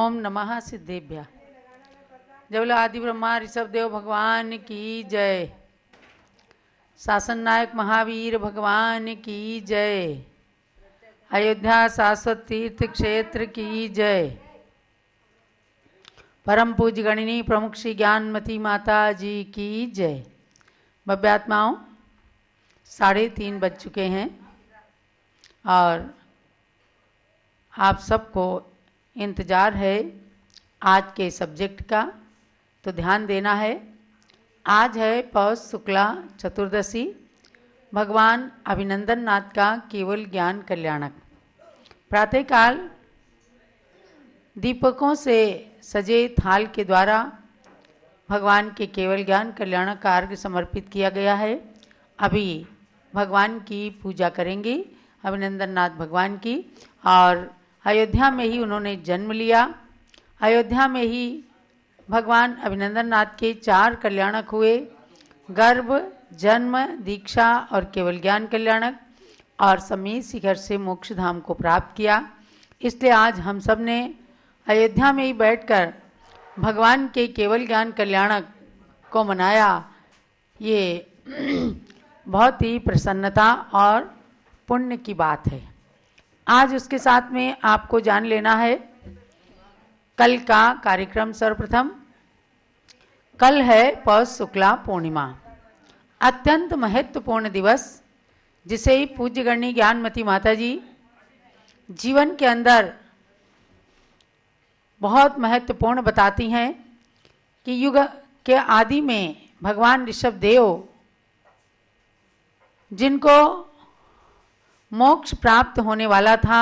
ओम नमः सिद्धेभ्य। जबला आदि ब्रह्मा ऋषभ देव भगवान की जय। शासन नायक महावीर भगवान की जय। अयोध्या शाश्वत तीर्थ क्षेत्र की जय। परम पूज्य गणिनी प्रमुख श्री ज्ञानमती माता जी की जय। भव्यात्माओं, 3:30 बज चुके हैं और आप सबको इंतज़ार है आज के सब्जेक्ट का, तो ध्यान देना है। आज है पौष शुक्ला चतुर्दशी, भगवान अभिनंदन नाथ का केवल ज्ञान कल्याणक। प्रातःकाल दीपकों से सजे थाल के द्वारा भगवान के केवल ज्ञान कल्याणक का अर्घ्य समर्पित किया गया है। अभी भगवान की पूजा करेंगे, अभिनंदन नाथ भगवान की। और अयोध्या में ही उन्होंने जन्म लिया। अयोध्या में ही भगवान अभिनंदन नाथ के 4 कल्याणक हुए, गर्भ, जन्म, दीक्षा और केवल ज्ञान कल्याणक, और समीर शिखर से मोक्ष धाम को प्राप्त किया। इसलिए आज हम सब ने अयोध्या में ही बैठकर भगवान के केवल ज्ञान कल्याणक को मनाया। ये बहुत ही प्रसन्नता और पुण्य की बात है। आज उसके साथ में आपको जान लेना है कल का कार्यक्रम। सर्वप्रथम कल है पौष शुक्ला पूर्णिमा, अत्यंत महत्वपूर्ण दिवस, जिसे पूज्य गणनी ज्ञानमती माता जी जीवन के अंदर बहुत महत्वपूर्ण बताती हैं कि युग के आदि में भगवान ऋषभ देव, जिनको मोक्ष प्राप्त होने वाला था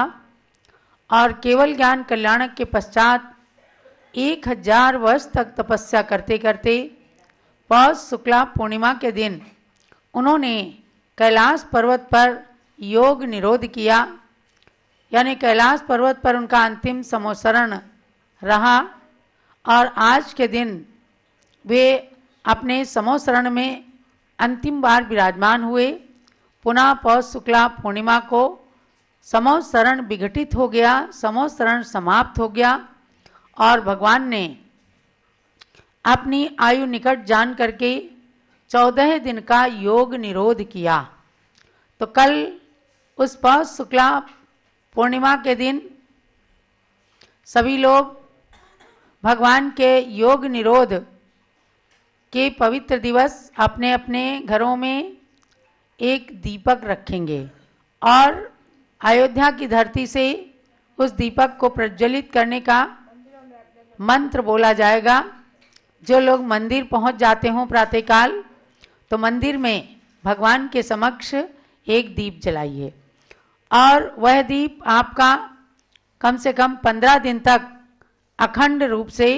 और केवल ज्ञान कल्याणक के पश्चात 1000 वर्ष तक तपस्या करते करते पौष शुक्ला पूर्णिमा के दिन उन्होंने कैलाश पर्वत पर योग निरोध किया। यानी कैलाश पर्वत पर उनका अंतिम समोसरण रहा और आज के दिन वे अपने समोसरण में अंतिम बार विराजमान हुए। पुनः पौष शुक्ला पूर्णिमा को समोसरण विघटित हो गया, समोसरण समाप्त हो गया और भगवान ने अपनी आयु निकट जान करके 14 दिन का योग निरोध किया। तो कल उस पौष शुक्ला पूर्णिमा के दिन सभी लोग भगवान के योग निरोध के पवित्र दिवस अपने अपने घरों में एक दीपक रखेंगे और अयोध्या की धरती से उस दीपक को प्रज्वलित करने का मंत्र बोला जाएगा। जो लोग मंदिर पहुंच जाते हों प्रातःकाल, तो मंदिर में भगवान के समक्ष एक दीप जलाइए और वह दीप आपका कम से कम 15 दिन तक अखंड रूप से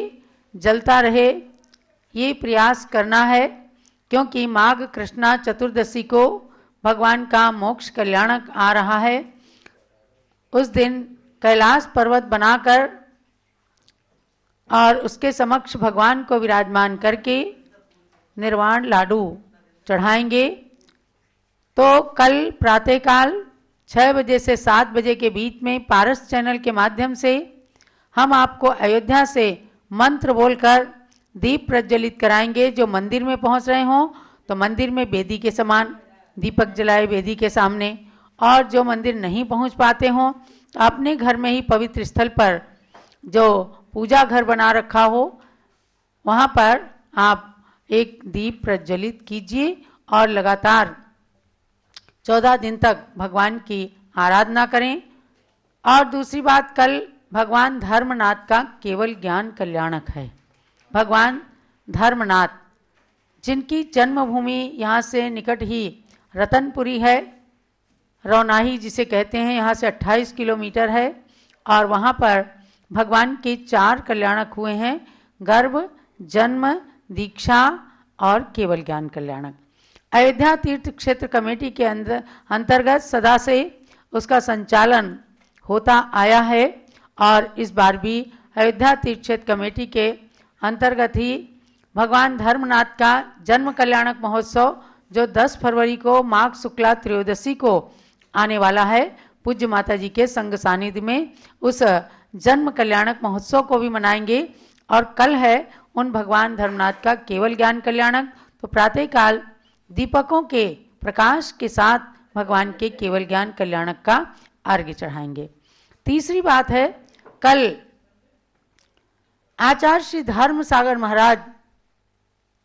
जलता रहे। ये प्रयास करना है, क्योंकि माघ कृष्णा चतुर्दशी को भगवान का मोक्ष कल्याणक आ रहा है। उस दिन कैलाश पर्वत बनाकर और उसके समक्ष भगवान को विराजमान करके निर्वाण लाडू चढ़ाएंगे। तो कल प्रातःकाल 6 बजे से 7 बजे के बीच में पारस चैनल के माध्यम से हम आपको अयोध्या से मंत्र बोलकर दीप प्रज्वलित कराएंगे। जो मंदिर में पहुंच रहे हों तो मंदिर में वेदी के समान दीपक जलाए वेदी के सामने, और जो मंदिर नहीं पहुंच पाते हों तो अपने घर में ही पवित्र स्थल पर जो पूजा घर बना रखा हो वहां पर आप एक दीप प्रज्वलित कीजिए और लगातार 14 दिन तक भगवान की आराधना करें। और दूसरी बात, कल भगवान धर्मनाथ का केवल ज्ञान कल्याणक है। भगवान धर्मनाथ, जिनकी जन्मभूमि यहाँ से निकट ही रतनपुरी है, रौनाही जिसे कहते हैं, यहाँ से 28 किलोमीटर है, और वहाँ पर भगवान के 4 कल्याणक हुए हैं, गर्भ, जन्म, दीक्षा और केवल ज्ञान कल्याणक। अयोध्या तीर्थ क्षेत्र कमेटी के अंतर्गत सदा से उसका संचालन होता आया है और इस बार भी अयोध्या तीर्थ क्षेत्र कमेटी के अंतर्गत ही भगवान धर्मनाथ का जन्म कल्याणक महोत्सव, जो 10 फरवरी को माघ शुक्ला त्रयोदशी को आने वाला है, पूज्य माता जी के संग सानिध्य में उस जन्म कल्याणक महोत्सव को भी मनाएंगे। और कल है उन भगवान धर्मनाथ का केवल ज्ञान कल्याणक, तो प्रातःकाल दीपकों के प्रकाश के साथ भगवान के केवल ज्ञान कल्याणक का अर्घ्य चढ़ाएंगे। तीसरी बात है, कल आचार्य श्री धर्म सागर महाराज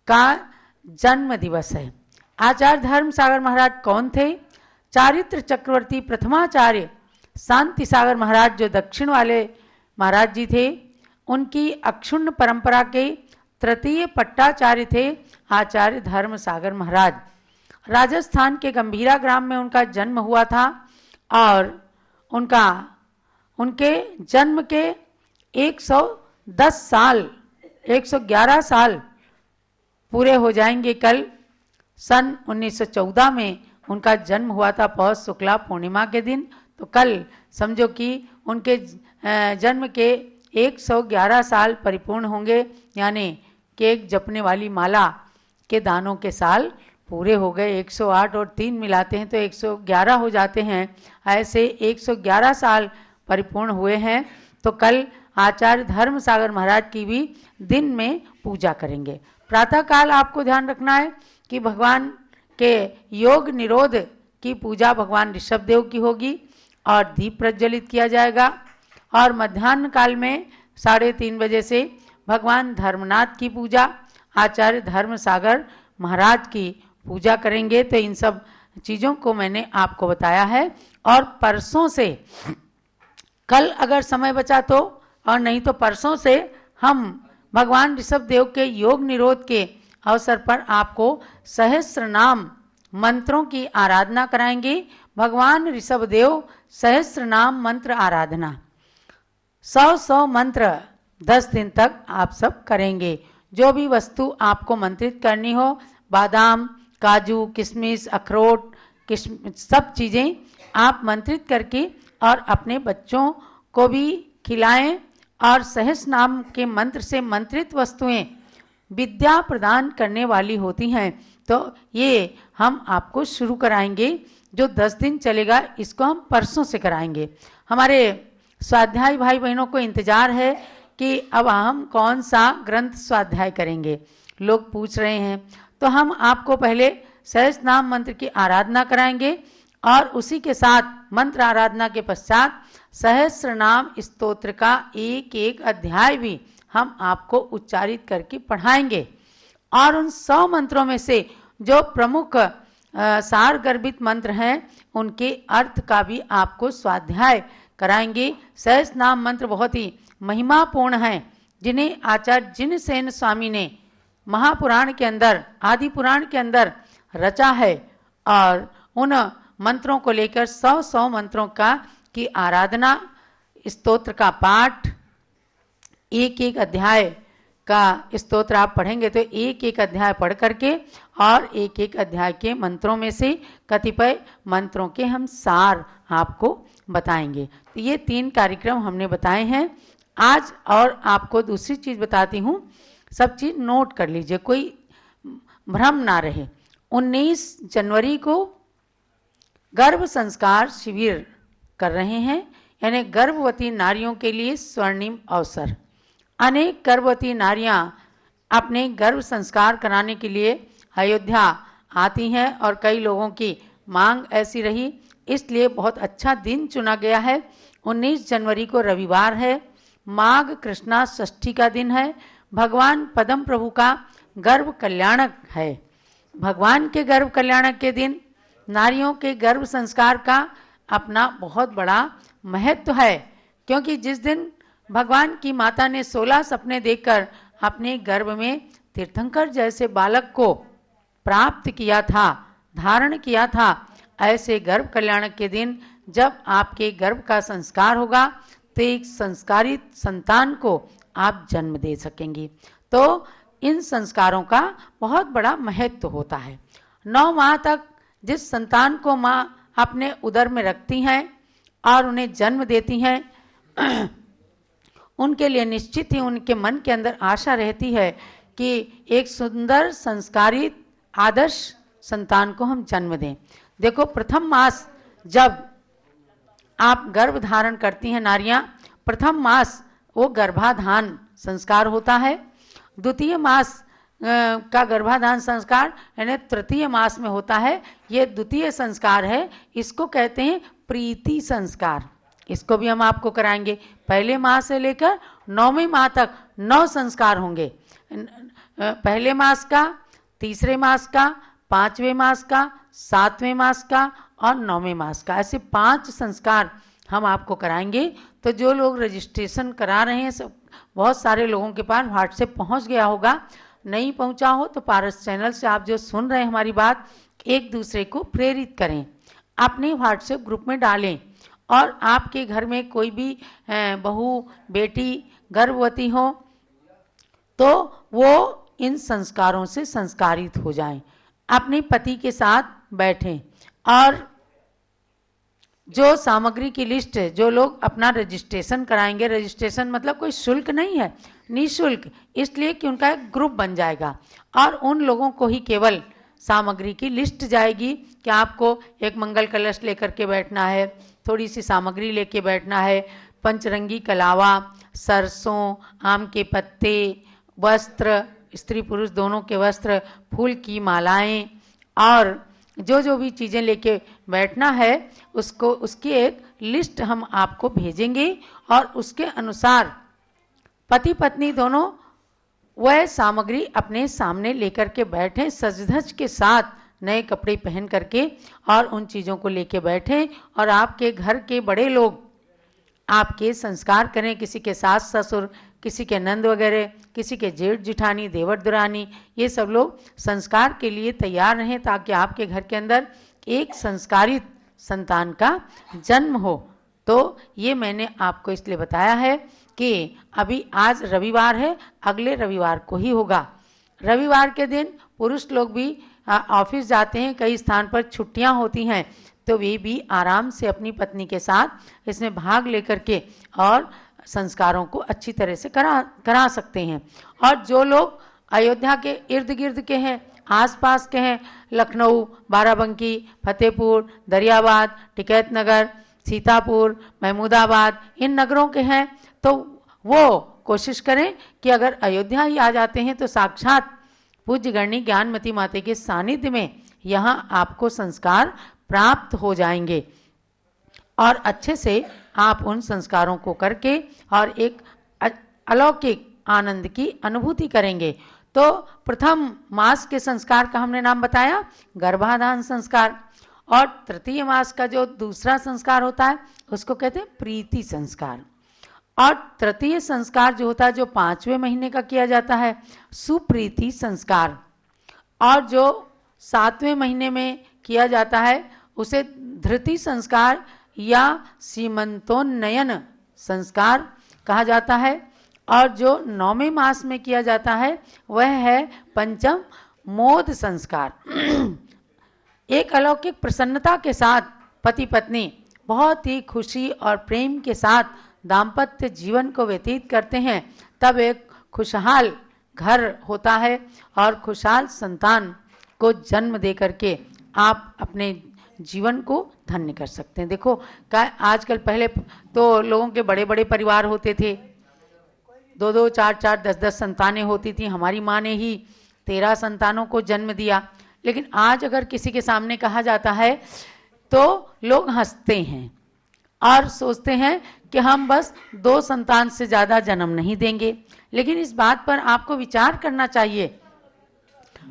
का जन्म दिवस है। आचार्य धर्म सागर महाराज कौन थे? चारित्र चक्रवर्ती प्रथमाचार्य शांति सागर महाराज जो दक्षिण वाले महाराज जी थे, उनकी अक्षुण्ण परंपरा के तृतीय पट्टाचार्य थे आचार्य धर्म सागर महाराज। राजस्थान के गंभीरा ग्राम में उनका जन्म हुआ था और उनके जन्म के 110 साल 111 साल पूरे हो जाएंगे। कल सन 1914 में उनका जन्म हुआ था पौष शुक्ला पूर्णिमा के दिन। तो कल समझो कि उनके जन्म के 111 साल परिपूर्ण होंगे, यानी केक जपने वाली माला के दानों के साल पूरे हो गए। 108 और 3 मिलाते हैं तो 111 हो जाते हैं। ऐसे 111 साल परिपूर्ण हुए हैं। तो कल आचार्य धर्म सागर महाराज की भी दिन में पूजा करेंगे। प्रातःकाल आपको ध्यान रखना है कि भगवान के योग निरोध की पूजा भगवान ऋषभदेव की होगी और दीप प्रज्वलित किया जाएगा। और मध्याह्न काल में 3:30 बजे से भगवान धर्मनाथ की पूजा, आचार्य धर्म सागर महाराज की पूजा करेंगे। तो इन सब चीज़ों को मैंने आपको बताया है। और परसों से, कल अगर समय बचा तो, और नहीं तो परसों से हम भगवान ऋषभदेव के योग निरोध के अवसर पर आपको सहस्त्र नाम मंत्रों की आराधना कराएंगे। भगवान ऋषभदेव सहस्त्र नाम मंत्र आराधना 100 मंत्र 10 दिन तक आप सब करेंगे। जो भी वस्तु आपको मंत्रित करनी हो, बादाम, काजू, किशमिश, अखरोट, सब चीज़ें आप मंत्रित करके और अपने बच्चों को भी खिलाएं। और सहस्त्र नाम के मंत्र से मंत्रित वस्तुएं विद्या प्रदान करने वाली होती हैं। तो ये हम आपको शुरू कराएंगे, जो 10 दिन चलेगा, इसको हम परसों से कराएंगे। हमारे स्वाध्याय भाई बहनों को इंतजार है कि अब हम कौन सा ग्रंथ स्वाध्याय करेंगे, लोग पूछ रहे हैं। तो हम आपको पहले सहस्त्र नाम मंत्र की आराधना कराएंगे और उसी के साथ मंत्र आराधना के पश्चात सहस्त्र नाम स्तोत्र का एक अध्याय भी हम आपको उच्चारित करके पढ़ाएंगे। और उन 100 मंत्रों में से जो प्रमुख सार गर्भित मंत्र हैं, उनके अर्थ का भी आपको स्वाध्याय कराएंगे। सहस्त्र नाम मंत्र बहुत ही महिमापूर्ण हैं, जिन्हें आचार्य जिनसेन स्वामी ने महापुराण के अंदर, आदि पुराण के अंदर रचा है। और उन मंत्रों को लेकर 100 मंत्रों की आराधना, स्तोत्र का पाठ, एक अध्याय का स्तोत्र आप पढ़ेंगे तो एक अध्याय पढ़ करके और एक अध्याय के मंत्रों में से कतिपय मंत्रों के हम सार आपको बताएंगे। तो ये 3 कार्यक्रम हमने बताए हैं आज। और आपको दूसरी चीज़ बताती हूँ, सब चीज़ नोट कर लीजिए, कोई भ्रम ना रहे। 19 जनवरी को गर्भ संस्कार शिविर कर रहे हैं, यानी गर्भवती नारियों के लिए स्वर्णिम अवसर। अनेक गर्भवती नारियां अपने गर्भ संस्कार कराने के लिए अयोध्या आती हैं और कई लोगों की मांग ऐसी रही, इसलिए बहुत अच्छा दिन चुना गया है। 19 जनवरी को रविवार है, माघ कृष्णा षष्ठी का दिन है। भगवान पद्म प्रभु का गर्भ कल्याणक है। भगवान के गर्भ कल्याणक के दिन नारियों के गर्भ संस्कार का अपना बहुत बड़ा महत्व है, क्योंकि जिस दिन भगवान की माता ने 16 सपने देखकर अपने गर्भ में तीर्थंकर जैसे बालक को प्राप्त किया था, धारण किया था, ऐसे गर्भ कल्याणक के दिन जब आपके गर्भ का संस्कार होगा तो एक संस्कारित संतान को आप जन्म दे सकेंगी। तो इन संस्कारों का बहुत बड़ा महत्व होता है। 9 माह तक जिस संतान को माँ अपने उदर में रखती हैं और उन्हें जन्म देती हैं, उनके लिए निश्चित ही उनके मन के अंदर आशा रहती है कि एक सुंदर संस्कारित आदर्श संतान को हम जन्म दें। देखो, प्रथम मास जब आप गर्भ धारण करती हैं नारियां, प्रथम मास वो गर्भाधान संस्कार होता है, द्वितीय मास का गर्भाधान संस्कार यानी तृतीय मास में होता है, ये द्वितीय संस्कार है, इसको कहते हैं प्रीति संस्कार। इसको भी हम आपको कराएंगे। पहले माह से लेकर 9वें माह तक 9 संस्कार होंगे। पहले मास का, तीसरे मास का, 5वें मास का, 7वें मास का और 9वें मास का, ऐसे 5 संस्कार हम आपको कराएंगे। तो जो लोग रजिस्ट्रेशन करा रहे हैं, सब बहुत सारे लोगों के पास व्हाट्सएप पहुंच गया होगा, नहीं पहुंचा हो तो पारस चैनल से आप जो सुन रहे हैं हमारी बात, एक दूसरे को प्रेरित करें, अपने व्हाट्सएप ग्रुप में डालें। और आपके घर में कोई भी बहू, बेटी गर्भवती हो तो वो इन संस्कारों से संस्कारित हो जाएं, अपने पति के साथ बैठें। और जो सामग्री की लिस्ट है, जो लोग अपना रजिस्ट्रेशन कराएंगे, रजिस्ट्रेशन मतलब कोई शुल्क नहीं है, निःशुल्क, इसलिए कि उनका एक ग्रुप बन जाएगा और उन लोगों को ही केवल सामग्री की लिस्ट जाएगी कि आपको एक मंगल कलश लेकर के बैठना है, थोड़ी सी सामग्री लेके बैठना है, पंचरंगी कलावा, सरसों, आम के पत्ते, वस्त्र, स्त्री पुरुष दोनों के वस्त्र, फूल की मालाएं और जो जो भी चीज़ें लेके बैठना है उसको, उसकी एक लिस्ट हम आपको भेजेंगे और उसके अनुसार पति पत्नी दोनों वह सामग्री अपने सामने लेकर के बैठें, सज धज के साथ, नए कपड़े पहन करके, और उन चीज़ों को लेके बैठें। और आपके घर के बड़े लोग आपके संस्कार करें, किसी के सास ससुर, किसी के नंद वगैरह, किसी के जेठ जिठानी, देवर दुरानी, ये सब लोग संस्कार के लिए तैयार रहें ताकि आपके घर के अंदर एक संस्कारित संतान का जन्म हो। तो ये मैंने आपको इसलिए बताया है कि अभी आज रविवार है, अगले रविवार को ही होगा। रविवार के दिन पुरुष लोग भी ऑफिस जाते हैं, कई स्थान पर छुट्टियां होती हैं, तो वे भी आराम से अपनी पत्नी के साथ इसमें भाग लेकर के और संस्कारों को अच्छी तरह से करा सकते हैं। और जो लोग अयोध्या के इर्द गिर्द के हैं, आसपास के हैं, लखनऊ, बाराबंकी, फतेहपुर, दरियाबाद, टिकैत नगर, सीतापुर, महमूदाबाद, इन नगरों के हैं, तो वो कोशिश करें कि अगर अयोध्या ही आ जाते हैं तो साक्षात पूज्य गणनी ज्ञानमती माता के सानिध्य में यहाँ आपको संस्कार प्राप्त हो जाएंगे और अच्छे से आप उन संस्कारों को करके और एक अलौकिक आनंद की अनुभूति करेंगे। तो प्रथम मास के संस्कार का हमने नाम बताया गर्भाधान संस्कार, और तृतीय मास का जो दूसरा संस्कार होता है उसको कहते हैं प्रीति संस्कार, और तृतीय संस्कार जो होता है जो 5वें महीने का किया जाता है सुप्रीति संस्कार, और जो 7वें महीने में किया जाता है उसे धृति संस्कार या सीमंतोन्नयन संस्कार कहा जाता है, और जो 9वें मास में किया जाता है वह है पंचम मोद संस्कार। एक अलौकिक प्रसन्नता के साथ पति पत्नी बहुत ही खुशी और प्रेम के साथ दाम्पत्य जीवन को व्यतीत करते हैं, तब एक खुशहाल घर होता है और खुशहाल संतान को जन्म दे करके आप अपने जीवन को धन्य कर सकते हैं। देखो आजकल, पहले तो लोगों के बड़े बड़े परिवार होते थे, 2-2, 4-4, 10-10 संतानें होती थी। हमारी माँ ने ही 13 संतानों को जन्म दिया। लेकिन आज अगर किसी के सामने कहा जाता है तो लोग हंसते हैं और सोचते हैं कि हम बस 2 संतान से ज़्यादा जन्म नहीं देंगे। लेकिन इस बात पर आपको विचार करना चाहिए।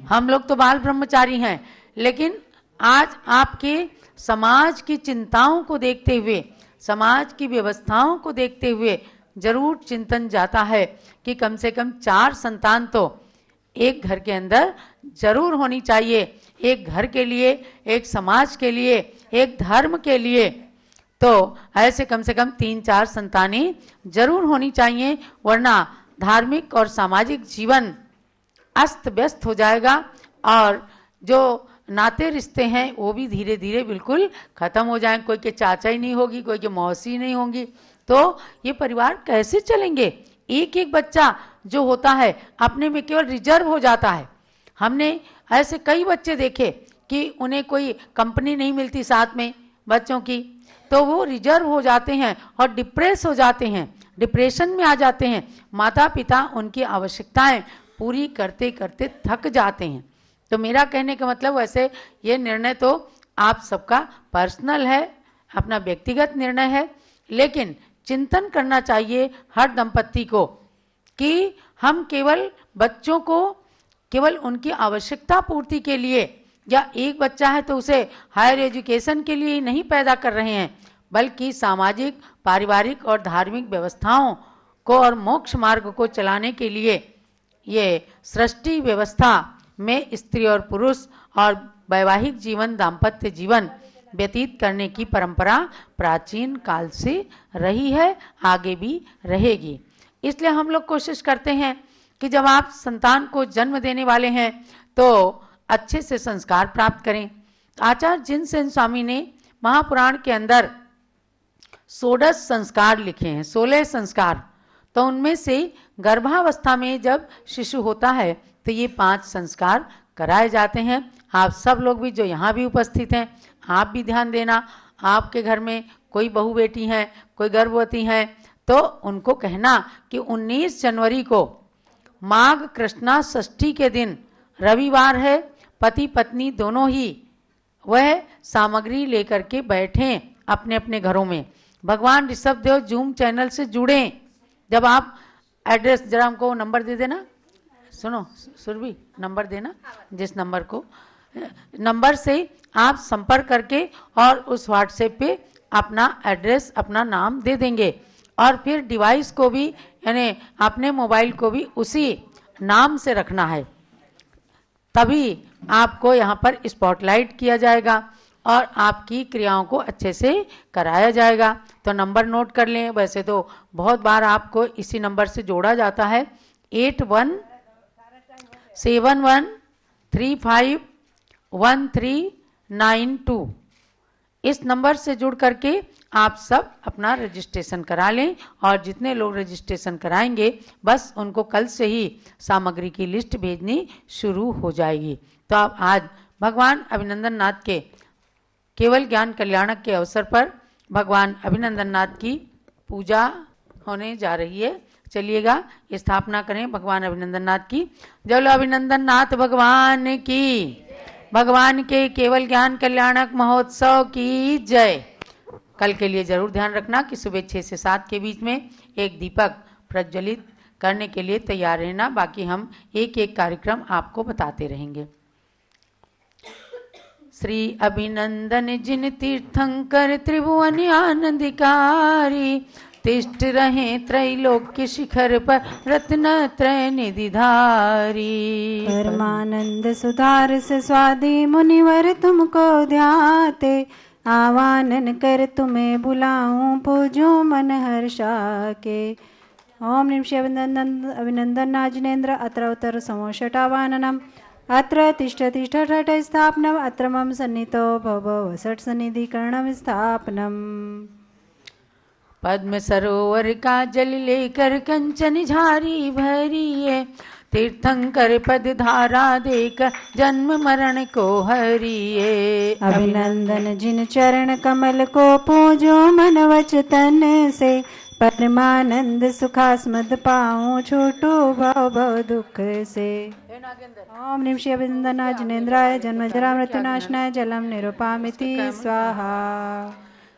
हम लोग तो बाल ब्रह्मचारी हैं, लेकिन आज आपके समाज की चिंताओं को देखते हुए, समाज की व्यवस्थाओं को देखते हुए जरूर चिंतन जाता है कि कम से कम 4 संतान तो एक घर के अंदर जरूर होनी चाहिए। एक घर के लिए, एक समाज के लिए, एक धर्म के लिए, तो ऐसे कम से कम 3-4 संतानें जरूर होनी चाहिए, वरना धार्मिक और सामाजिक जीवन अस्त व्यस्त हो जाएगा और जो नाते रिश्ते हैं वो भी धीरे धीरे बिल्कुल खत्म हो जाएंगे। कोई के चाचा ही नहीं होगी, कोई के मौसी नहीं होंगी, तो ये परिवार कैसे चलेंगे। एक एक बच्चा जो होता है अपने में केवल रिजर्व हो जाता है। हमने ऐसे कई बच्चे देखे कि उन्हें कोई कंपनी नहीं मिलती साथ में बच्चों की, तो वो रिजर्व हो जाते हैं और डिप्रेस हो जाते हैं। डिप्रेशन में आ जाते हैं। माता पिता उनकी आवश्यकताएं पूरी करते करते थक जाते हैं। तो मेरा कहने का मतलब, वैसे ये निर्णय तो आप सबका पर्सनल है, अपना व्यक्तिगत निर्णय है, लेकिन चिंतन करना चाहिए हर दंपत्ति को कि हम केवल बच्चों को केवल उनकी आवश्यकता पूर्ति के लिए, या एक बच्चा है तो उसे हायर एजुकेशन के लिए ही नहीं पैदा कर रहे हैं, बल्कि सामाजिक, पारिवारिक और धार्मिक व्यवस्थाओं को और मोक्ष मार्ग को चलाने के लिए ये सृष्टि व्यवस्था में स्त्री और पुरुष और वैवाहिक जीवन, दाम्पत्य जीवन व्यतीत करने की परंपरा प्राचीन काल से रही है, आगे भी रहेगी। इसलिए हम लोग कोशिश करते हैं कि जब आप संतान को जन्म देने वाले हैं तो अच्छे से संस्कार प्राप्त करें। आचार्य जिनसेन स्वामी ने महापुराण के अंदर 16 संस्कार लिखे हैं, 16 संस्कार। तो उनमें से गर्भावस्था में जब शिशु होता है तो ये 5 संस्कार कराए जाते हैं। आप सब लोग भी जो यहाँ भी उपस्थित हैं, आप भी ध्यान देना। आपके घर में कोई बहू बेटी हैं, कोई गर्भवती हैं, तो उनको कहना कि 19 जनवरी को माघ कृष्णा षष्ठी के दिन रविवार है, पति पत्नी दोनों ही वह सामग्री लेकर के बैठें अपने अपने घरों में। भगवान ऋषभदेव जूम चैनल से जुड़ें। जब आप एड्रेस, जरा हमको नंबर दे देना, सुनो सुरभि, नंबर देना, जिस नंबर को, नंबर से आप संपर्क करके और उस व्हाट्सएप पे अपना एड्रेस, अपना नाम दे देंगे, और फिर डिवाइस को भी, यानी अपने मोबाइल को भी उसी नाम से रखना है, तभी आपको यहाँ पर स्पॉटलाइट किया जाएगा और आपकी क्रियाओं को अच्छे से कराया जाएगा। तो नंबर नोट कर लें। वैसे तो बहुत बार आपको इसी नंबर से जोड़ा जाता है, 8171351392। इस नंबर से जुड़ करके आप सब अपना रजिस्ट्रेशन करा लें, और जितने लोग रजिस्ट्रेशन कराएंगे बस उनको कल से ही सामग्री की लिस्ट भेजनी शुरू हो जाएगी। तो आप आज भगवान अभिनंदन नाथ के केवल ज्ञान कल्याणक के अवसर पर भगवान अभिनंदन नाथ की पूजा होने जा रही है। चलिएगा स्थापना करें भगवान अभिनंदन नाथ की। जय अभिनंदन नाथ भगवान की, भगवान के केवल ज्ञान कल्याणक महोत्सव की जय। कल के लिए जरूर ध्यान रखना कि सुबह 6 से 7 के बीच में एक दीपक प्रज्वलित करने के लिए तैयार रहना। बाकी हम एक एक कार्यक्रम आपको बताते रहेंगे। श्री अभिनंदन जिन तीर्थंकर त्रिभुवन आनंदिकारी, तिष्ठ रहे त्रैलोक्य शिखर पर रत्न त्रय निधिधारी। परमानंद सुधार से स्वादी मुनिवर तुमको ध्याते, आवानन कर तुम्हें बुलाऊं पूजो मन हर्षा के। ओम निम श्री अभिनंदन नाजनेन्द्र अत्र उत्तर समोषटावाननम, अत्र तिष्ठ तिष्ठ ठठ स्थापनम, अत्र मम सन्नितो भव वसट सन्निधि करणम स्थापनम। पद्म सरोवर का जल लेकर कंचन झारी भरिए, तीर्थंकर पद धारा देकर जन्म मरण को हरिए। अभिनंदन जिन चरण कमल को पूजो मन वचन से, परमानंद सुखास्मद पाऊं छूटो भव भव दुख से। ओम निम श्री अभिनंदन नाजनेन्द्राय जन्म जरा मृत्यु नाशनाय जलम निरुपामिति स्वाहा।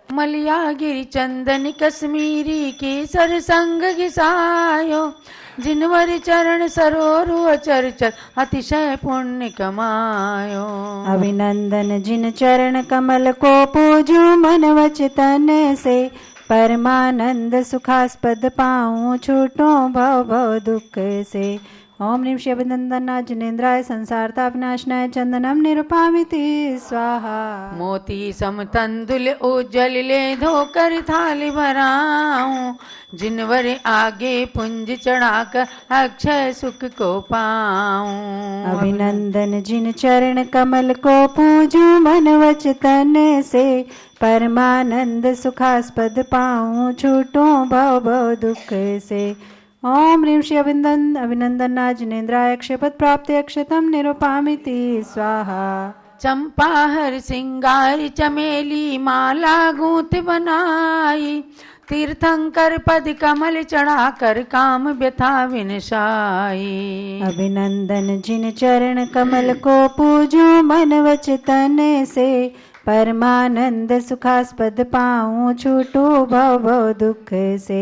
मलिया गिरि चंदन कश्मीरी केसर संग घिसायो, जिनवर चरण सरोरु चरचर अतिशय पुण्य कमायो। अभिनंदन जिन चरण कमल को पूजो मन वचन से, परमानंद सुखास्पद पाऊं छूटो भव भव दुख से। ओम निम श्री अभिनंदन नाजनेन्द्राय संसार ताप नाशनाय चंदनम निरुपामिति स्वाहा। मोती समतंदुल उज्जवल ले धोकर थाली भराऊं, जिनवर आगे पुंज चढ़ाकर अक्षय सुख को पाऊं। अभिनंदन जिन चरण कमल को पूजो मन वचन से, परमानंद सुखास्पद पाऊं छूटो भव भव दुख से। ओम ह्रीं श्री अभिनंदन नाजनेन्द्राय अक्षयपद प्राप्ति अक्षतम निरुपामिति स्वाहा। चंपा हर सिंगार चमेली माला गूंथ बनाई, तीर्थंकर पद कमल चढ़ा कर काम व्यथा विनशाई। अभिनंदन जिन चरण कमल को पूजूं मन वच तन से, परमानंद सुखास्पद पाऊं छूटू भव भव दुख से।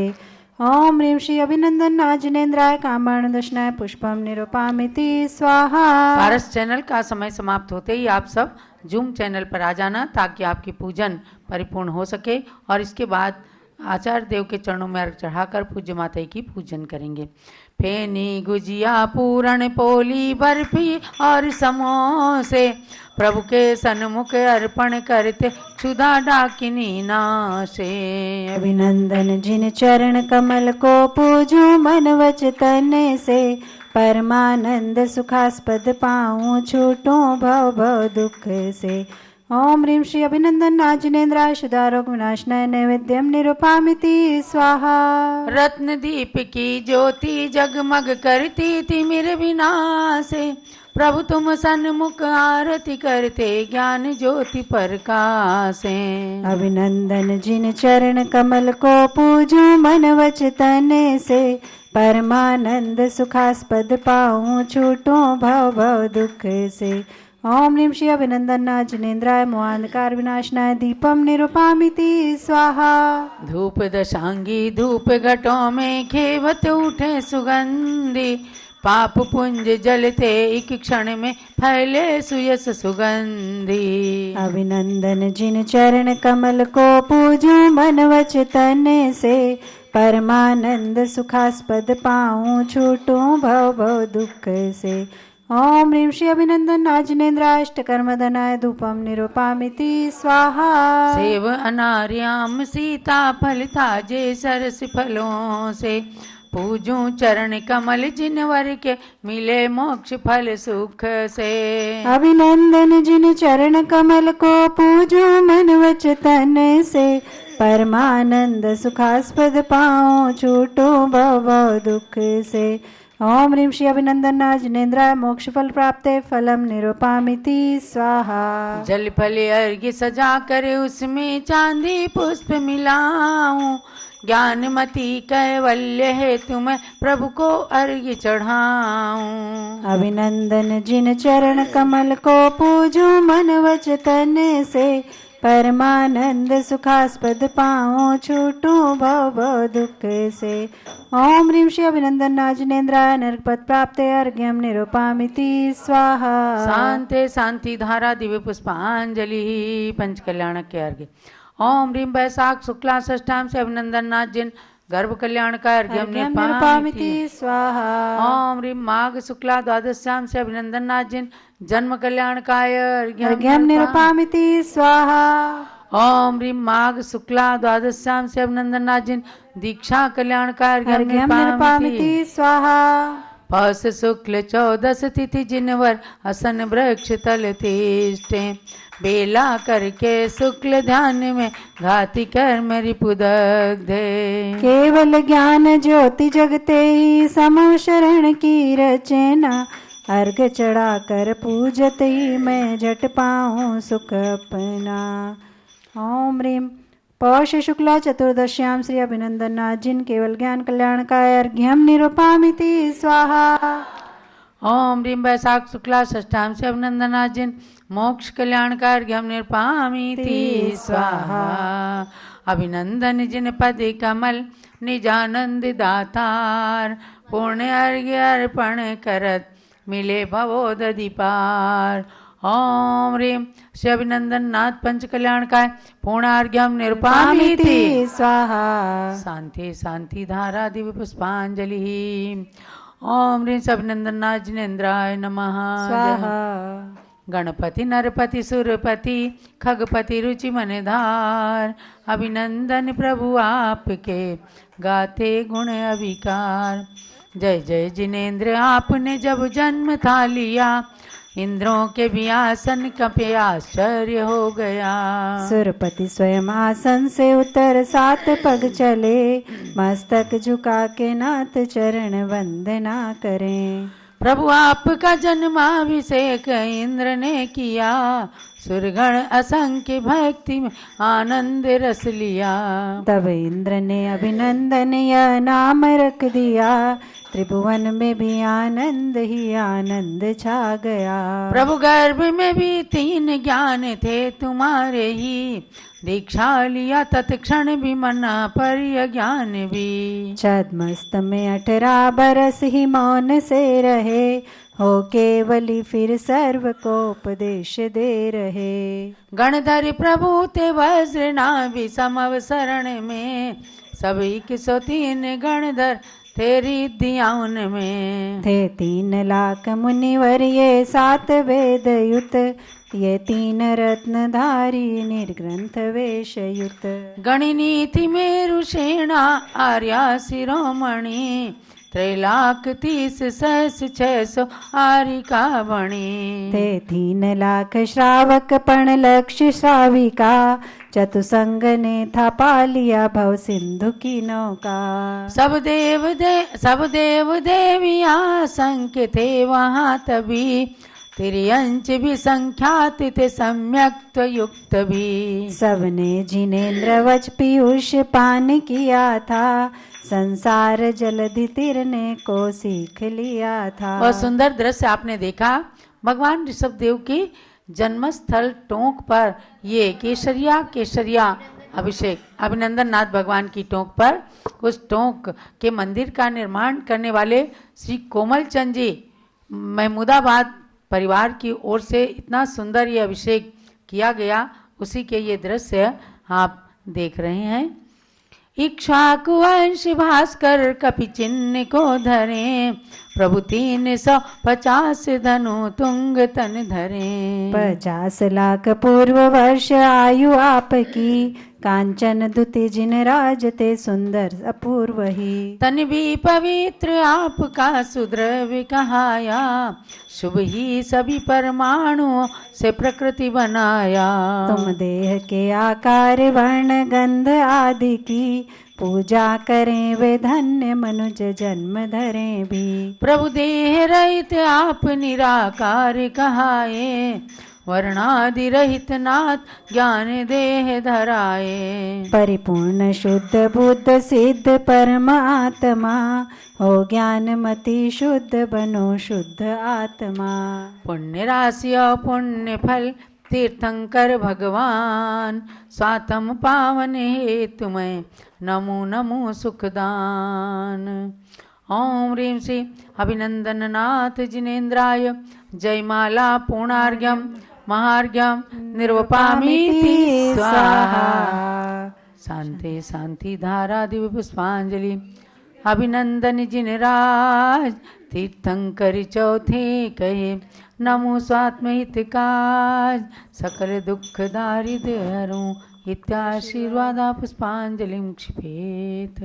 ओम ह्रीं श्री अभिनंदन जिनेन्द्राय कामाण दशनाय पुष्पम निरूपामिति स्वाहा। पारस चैनल का समय समाप्त होते ही आप सब जूम चैनल पर आ जाना ताकि आपकी पूजन परिपूर्ण हो सके, और इसके बाद आचार्य देव के चरणों में अर्घ चढ़ाकर पूज्य माता की पूजन करेंगे। फेनी गुजिया पूरण पोली बर्फी और समोसे, प्रभु के सन्मुख अर्पण करते क्षुधा डाकिनी नाशे। अभिनंदन जिन चरण कमल को पूजूं मन वच तन से, परमानंद सुखास्पद पाऊं छूटूं भव भव दुख से। ओम ह्रीं श्री अभिनंदन जिनेन्द्राय शुदारोग विनाशनाय नैवेद्यम निरूपामिति स्वाहा। रत्न दीप की ज्योति जगमग करती तिमिर विनाशे, प्रभु तुम सन्मुख आरती करते ज्ञान ज्योति प्रकाशे। अभिनंदन जिन चरण कमल को पूजूं मन वच तन से, परमानंद सुखास्पद पाऊं छूटूं भव भव दुख से। ओम ह्रीं श्री अभिनंदन जिनेन्द्राय मोहांधकार विनाशनाय दीपम निरूपामिति स्वाहा। धूप दशांगी धूप घटों में खेवत उठे सुगंधी, पाप पुंज जलते एक क्षण में फैले सुयस सुगंधी। अभिनंदन जिन चरण कमल को पूजूं मन वच तन से, परमानंद सुखास्पद पाऊं छूटूं भव भव दुख से। ओम ह्रीं श्री अभिनंदन जिनेन्द्राय अष्टकर्मदनाय धूपम निरूपामिति स्वाहा। सेव अनार्याम सीता फल ताजे सरस फलों से, पूजूं चरण कमल जिनवर के मिले मोक्ष फल सुख से। अभिनंदन जिन चरण कमल को पूजूं मन वच तन से, परमानंद सुखास्पद पाऊं छूटूं भव भव दुख से। ओम ह्रीं श्री अभिनंदन जिनेन्द्राय मोक्ष फल प्राप्ते फलम निरूपामिति स्वाहा। जल फल अर्घ्य सजा कर उसमें चांदी पुष्प मिलाऊं, ज्ञानमती कैवल्य है तुम्हें प्रभु को अर्घ्य चढ़ाऊं। अभिनंदन जिन चरण कमल को पूजूं मन वच तन से, परमानंद सुखास्पद पाऊं छूटूं भव भव दुख से। ओम ह्रीं श्री अभिनंदन जिनेन्द्राय नरकपद प्राप्ते अर्घ्यम निरूपामिति स्वाहा। शांते शांति धारा दिव्य पुष्पांजलि पंच कल्याणक के अर्घ्य। ओम ह्रीं वैशाख शुक्ला षष्ठाम से अभिनंदन नाथ जिन गर्भ कल्याण का अर्घ्यम निरूपामिति स्वाहा। ओम ह्रीं माघ शुक्ला द्वादश्याम से अभिनंदन नाथ जिन जन्म कल्याण का अर्घ्यम निरूपामिति स्वाहा। ओम ह्रीं माघ शुक्ला द्वादश्याम से अभिनंदन नाथ जिन दीक्षा कल्याण का अर्घ्यम निरूपामिति स्वाहा। पौष शुक्ल 14 तिथि जिनवर असन वृक्ष तल तिष्ठे, बेला करके शुक्ल ध्यान में घाति कर्म रिपुदग्धे। केवल ज्ञान ज्योति जगते ही समूह शरण की रचना, अर्घ चढ़ा कर पूजत ही मैं झट पाऊं सुख अपना। ओम ह्रीं पौष शुक्ला चतुर्दश्याम श्री अभिनंदन जिन केवल ज्ञान कल्याण का अर्घ्यम निरूपामिति स्वाहा। ओम ह्रीं वैशाख शुक्ला षष्ठाम से अभिनंदन जिन मोक्ष कल्याण का अर्घ्यम निरूपामिति स्वाहा। अभिनंदन जिन पद कमल निजानंद दातार, पूर्ण अर्घ्य अर्पण करत मिले भवोदधि पार। ओम ह्रीं श्री अभिनंदन नाथ पंच कल्याण का पूर्णार्घ्यम निरूपामिति स्वाहा। शांति शांति धारा दिव्य पुष्पांजलि। ओम ह्रीं श्री अभिनंदन नाथ जिनेन्द्राय नमः स्वाहा। गणपति नरपति सुरपति खगपति रुचि मनधार, अभिनंदन प्रभु आपके गाते गुण अविकार। जय जय जिनेन्द्र आपने जब जन्म था लिया, इंद्रों के भी आसन कपे आश्चर्य हो गया। सुरपति स्वयं आसन से उतर 7 पग चले, मस्तक झुका के नाथ चरण वंदना करें। प्रभु आपका जन्माभिषेक इंद्र ने किया, सुरगण असंख्य भक्ति में आनंद रस लिया। तब इंद्र ने अभिनंदन यह नाम रख दिया, त्रिभुवन में भी आनंद ही आनंद छा गया। प्रभु गर्भ में भी 3 ज्ञान थे तुम्हारे ही, दीक्षा लिया तत्क्षण भी मना पर यह ज्ञान भी। छद्मस्त में 18 बरस ही मौन से रहे, हो केवली फिर सर्व को उपदेश दे रहे। गणधर प्रभु ते वज्र नाभि समव शरण में, सभी 103 गणधर तेरी दिया उनमें। थे 3 लाख मुनिवर ये 7 वेद युत, ये 3 रत्नधारी निर्ग्रंथ वेश युत। गणिनी थी मेरु सेना आर्या शिरोमणि, 3,30,600 आरिका बणी। ते 3 लाख श्रावक पण लक्ष्य श्राविका, चतुसंग ने था पालिया भव सिंधु की नौका। सब देव देविया संख्य थे वहाँ तभी, तिर्यंच भी संख्यात थे सम्यक युक्त भी। सबने जिनेन्द्र वच पीयूष पान किया था, संसार जलधि तिरने को सीख लिया था। और सुंदर दृश्य आपने देखा, भगवान ऋषभ देव की जन्मस्थल टोंक पर ये केसरिया अभिषेक, अभिनंदन नाथ भगवान की टोंक पर, उस टोंक के मंदिर का निर्माण करने वाले श्री कोमल चंद जी महमूदाबाद परिवार की ओर से इतना सुंदर ये अभिषेक किया गया, उसी के ये दृश्य आप देख रहे हैं। इक्ष्वाकु वंश भास्कर कपि चिन्ह को धरे, प्रभु 350 धनु तुंग तन धरे। 50 लाख पूर्व वर्ष आयु आपकी, कांचन दुति जिन राजते सुंदर अपूर्व ही। तन भी पवित्र आपका सुद्रव्य कहाया, शुभ ही सभी परमाणुओं से प्रकृति बनाया। तुम देह के आकार वर्ण गंध आदि की, पूजा करें वे धन्य मनुज जन्म धरे भी। प्रभु देह रहित आप निराकार कहाए, वर्णादि रहित नाथ ज्ञान देह धराए। परिपूर्ण शुद्ध बुद्ध सिद्ध परमात्मा, हो ज्ञानमति शुद्ध बनो शुद्ध आत्मा। पुण्य राशि और पुण्य फल तीर्थंकर भगवान, स्वातम पावन हे तुम्हें नमो नमो सुखदान। ओम ह्रीं श्री अभिनंदन नाथ जिनेन्द्राय, जयमाला पूर्णार्घ्यम महार्घ्यम निर्वपामीति स्वाहा। शांति शांति धारा दिव्य पुष्पांजलि, अभिनंदन जिनराज तीर्थंकर चौथे कहे, नमो स्वात्महित काज सकल दुख दारिद्र्य हरूं, इत्याशीर्वादा पुष्पांजलिं क्षिपेत।